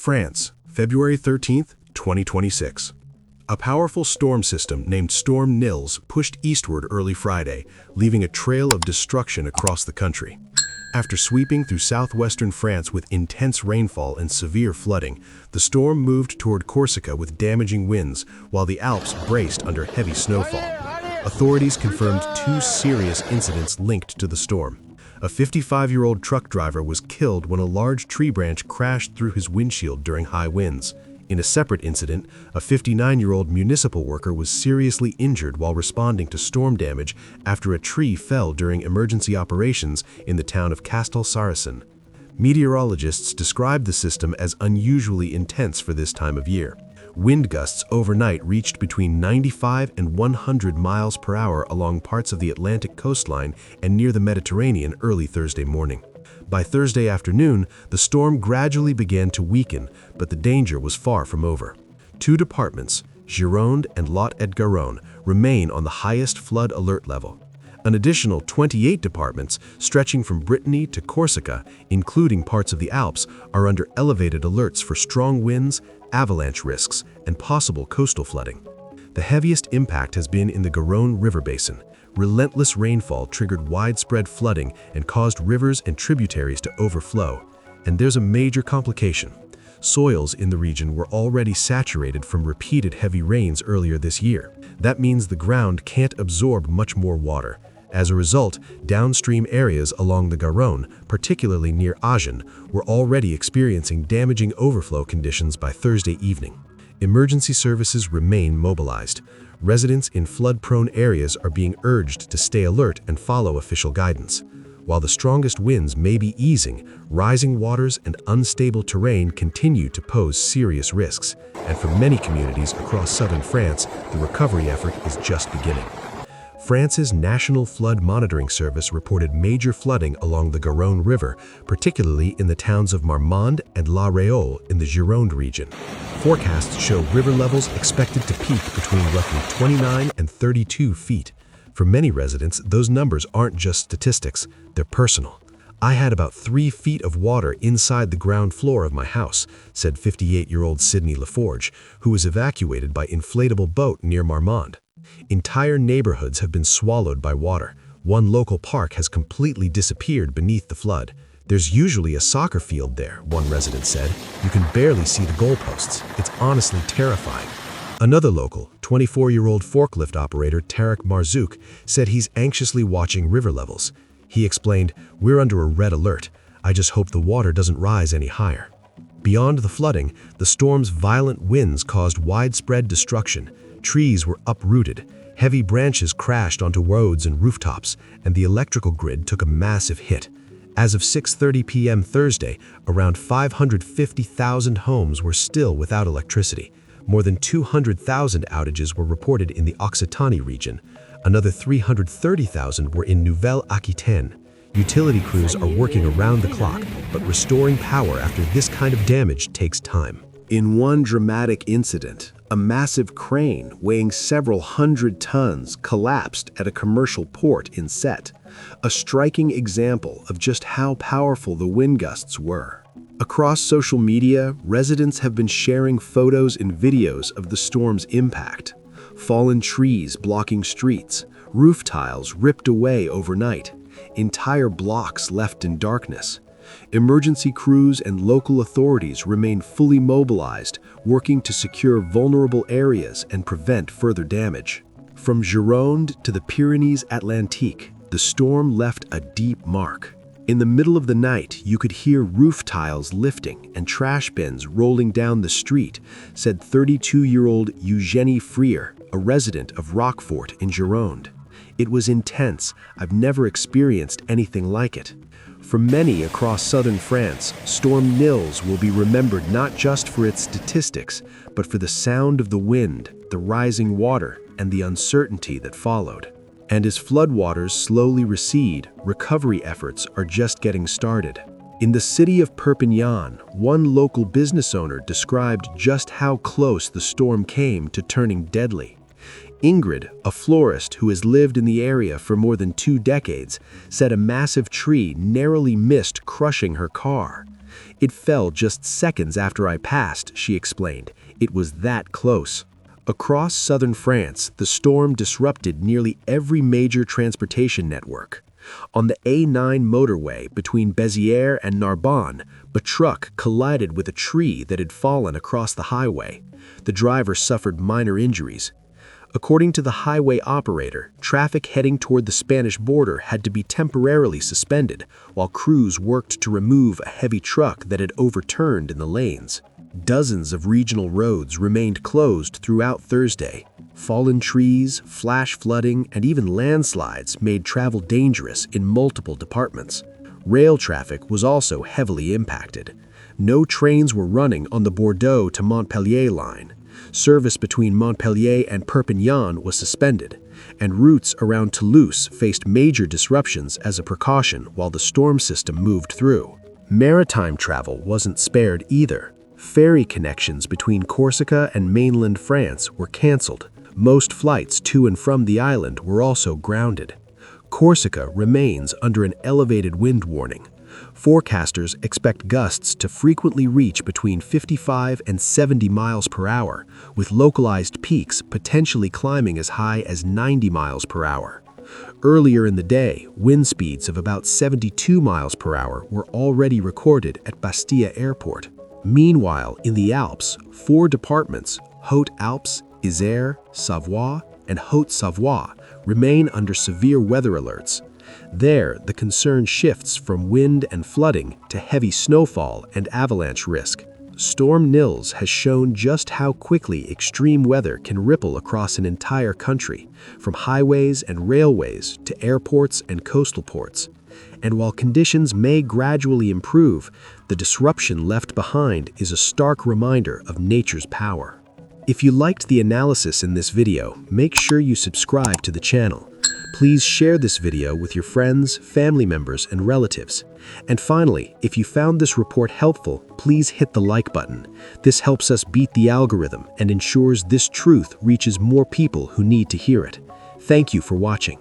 France, February 13, 2026. A powerful storm system named Storm Nils pushed eastward early Friday, leaving a trail of destruction across the country. After sweeping through southwestern France with intense rainfall and severe flooding, the storm moved toward Corsica with damaging winds, while the Alps braced under heavy snowfall. Authorities confirmed 2 serious incidents linked to the storm. A 55-year-old truck driver was killed when a large tree branch crashed through his windshield during high winds. In a separate incident, a 59-year-old municipal worker was seriously injured while responding to storm damage after a tree fell during emergency operations in the town of Castel-Saracen. Meteorologists described the system as unusually intense for this time of year. Wind gusts overnight reached between 95 and 100 miles per hour along parts of the Atlantic coastline and near the Mediterranean early Thursday morning. By Thursday afternoon, the storm gradually began to weaken, but the danger was far from over. 2 departments, Gironde and Lot et Garonne, remain on the highest flood alert level. An additional 28 departments, stretching from Brittany to Corsica, including parts of the Alps, are under elevated alerts for strong winds, avalanche risks, and possible coastal flooding. The heaviest impact has been in the Garonne River basin. Relentless rainfall triggered widespread flooding and caused rivers and tributaries to overflow. And there's a major complication. Soils in the region were already saturated from repeated heavy rains earlier this year. That means the ground can't absorb much more water. As a result, downstream areas along the Garonne, particularly near Agen, were already experiencing damaging overflow conditions by Thursday evening. Emergency services remain mobilized. Residents in flood-prone areas are being urged to stay alert and follow official guidance. While the strongest winds may be easing, rising waters and unstable terrain continue to pose serious risks, and for many communities across southern France, the recovery effort is just beginning. France's National Flood Monitoring Service reported major flooding along the Garonne River, particularly in the towns of Marmande and La Réole in the Gironde region. Forecasts show river levels expected to peak between roughly 29 and 32 feet. For many residents, those numbers aren't just statistics, they're personal. "I had about 3 feet of water inside the ground floor of my house," said 58-year-old Sydney Laforge, who was evacuated by inflatable boat near Marmande. Entire neighborhoods have been swallowed by water. One local park has completely disappeared beneath the flood. "There's usually a soccer field there," one resident said. "You can barely see the goalposts. It's honestly terrifying." Another local, 24-year-old forklift operator Tarek Marzouk, said he's anxiously watching river levels. He explained, "We're under a red alert. I just hope the water doesn't rise any higher." Beyond the flooding, the storm's violent winds caused widespread destruction. Trees were uprooted, heavy branches crashed onto roads and rooftops, and the electrical grid took a massive hit. As of 6:30 p.m. Thursday, around 550,000 homes were still without electricity. More than 200,000 outages were reported in the Occitanie region. Another 330,000 were in Nouvelle-Aquitaine. Utility crews are working around the clock, but restoring power after this kind of damage takes time. In one dramatic incident, a massive crane weighing several hundred tons collapsed at a commercial port in Sète, a striking example of just how powerful the wind gusts were. Across social media, residents have been sharing photos and videos of the storm's impact. Fallen trees blocking streets, roof tiles ripped away overnight, entire blocks left in darkness. Emergency crews and local authorities remain fully mobilized, working to secure vulnerable areas and prevent further damage. From Gironde to the Pyrenees-Atlantique, the storm left a deep mark. In the middle of the night, you could hear roof tiles lifting and trash bins rolling down the street, said 32-year-old Eugénie Freer, a resident of Roquefort in Gironde. "It was intense. I've never experienced anything like it." For many across southern France, Storm Nils will be remembered not just for its statistics, but for the sound of the wind, the rising water, and the uncertainty that followed. And as floodwaters slowly recede, recovery efforts are just getting started. In the city of Perpignan, one local business owner described just how close the storm came to turning deadly. Ingrid, a florist who has lived in the area for more than 2 decades, said a massive tree narrowly missed crushing her car. "It fell just seconds after I passed," she explained. "It was that close." Across southern France, the storm disrupted nearly every major transportation network. On the A9 motorway between Béziers and Narbonne, a truck collided with a tree that had fallen across the highway. The driver suffered minor injuries. According to the highway operator, traffic heading toward the Spanish border had to be temporarily suspended, while crews worked to remove a heavy truck that had overturned in the lanes. Dozens of regional roads remained closed throughout Thursday. Fallen trees, flash flooding, and even landslides made travel dangerous in multiple departments. Rail traffic was also heavily impacted. No trains were running on the Bordeaux to Montpellier line. Service between Montpellier and Perpignan was suspended, and routes around Toulouse faced major disruptions as a precaution while the storm system moved through. Maritime travel wasn't spared either. Ferry connections between Corsica and mainland France were canceled. Most flights to and from the island were also grounded. Corsica remains under an elevated wind warning. Forecasters expect gusts to frequently reach between 55 and 70 miles per hour, with localized peaks potentially climbing as high as 90 miles per hour. Earlier in the day, wind speeds of about 72 miles per hour were already recorded at Bastia Airport. Meanwhile, in the Alps, 4 departments, Haute-Alpes, Isère, Savoie, and Haute-Savoie, remain under severe weather alerts. There, the concern shifts from wind and flooding to heavy snowfall and avalanche risk. Storm Nils has shown just how quickly extreme weather can ripple across an entire country, from highways and railways to airports and coastal ports. And while conditions may gradually improve, the disruption left behind is a stark reminder of nature's power. If you liked the analysis in this video, make sure you subscribe to the channel. Please share this video with your friends, family members, and relatives. And finally, if you found this report helpful, please hit the like button. This helps us beat the algorithm and ensures this truth reaches more people who need to hear it. Thank you for watching.